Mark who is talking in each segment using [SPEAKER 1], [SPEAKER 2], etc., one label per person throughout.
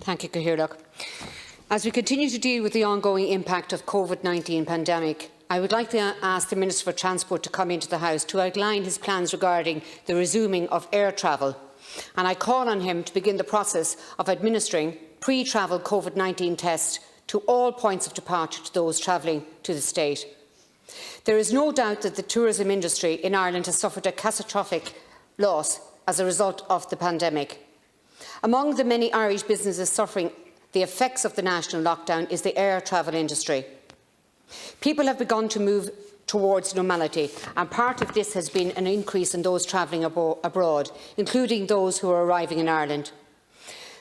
[SPEAKER 1] Thank you, Cathaoirleach. As we continue to deal with the ongoing impact of the COVID-19 pandemic, I would like to ask the Minister for Transport to come into the House to outline his plans regarding the resuming of air travel, and I call on him to begin the process of administering pre-travel COVID-19 tests to all points of departure to those travelling to the state. There is no doubt that the tourism industry in Ireland has suffered a catastrophic loss as a result of the pandemic. Among the many Irish businesses suffering the effects of the national lockdown is the air travel industry. People have begun to move towards normality, and part of this has been an increase in those travelling abroad, including those who are arriving in Ireland.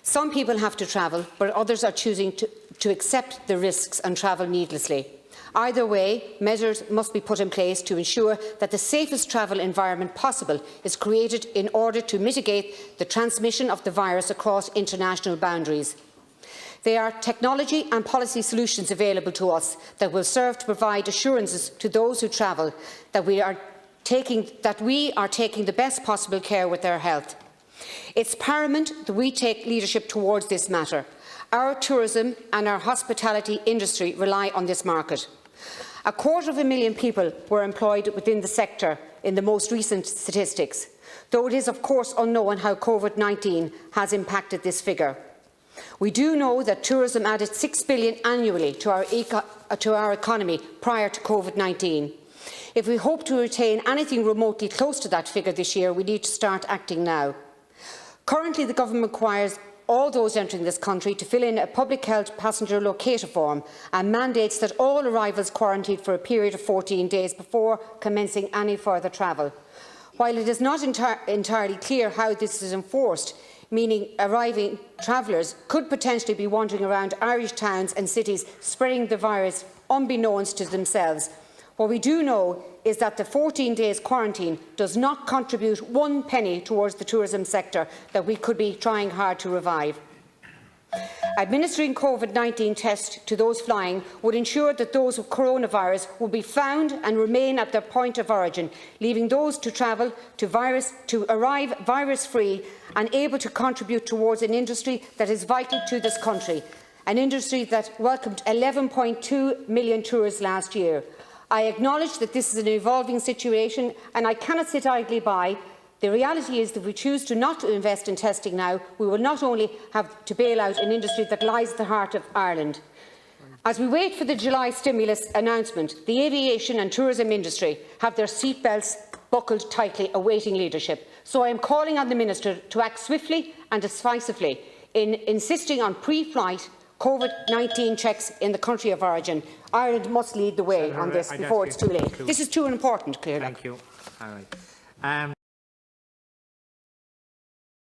[SPEAKER 1] Some people have to travel, but others are choosing to accept the risks and travel needlessly. Either way, measures must be put in place to ensure that the safest travel environment possible is created in order to mitigate the transmission of the virus across international boundaries. There are technology and policy solutions available to us that will serve to provide assurances to those who travel that we are taking the best possible care with their health. It's paramount that we take leadership towards this matter. Our tourism and our hospitality industry rely on this market. 250,000 people were employed within the sector in the most recent statistics, though it is of course unknown how COVID-19 has impacted this figure. We do know that tourism added $6 billion annually to our economy prior to COVID-19. If we hope to retain anything remotely close to that figure this year, we need to start acting now. Currently, the Government requires all those entering this country to fill in a public health passenger locator form and mandates that all arrivals quarantine for a period of 14 days before commencing any further travel. While it is not entirely clear how this is enforced, meaning arriving travellers could potentially be wandering around Irish towns and cities spreading the virus unbeknownst to themselves, what we do know is that the 14 days quarantine does not contribute one penny towards the tourism sector that we could be trying hard to revive. Administering COVID-19 tests to those flying would ensure that those with coronavirus will be found and remain at their point of origin, leaving those to travel to arrive virus-free and able to contribute towards an industry that is vital to this country, an industry that welcomed 11.2 million tourists last year. I acknowledge that this is an evolving situation and I cannot sit idly by. The reality is that if we choose not to invest in testing now, we will not only have to bail out an industry that lies at the heart of Ireland. As we wait for the July stimulus announcement, the aviation and tourism industry have their seatbelts buckled tightly, awaiting leadership. So I am calling on the Minister to act swiftly and decisively in insisting on pre-flight COVID-19 checks in the country of origin. Ireland must lead the way on this before it's too late. This is too important, clearly.
[SPEAKER 2] Thank you. All right.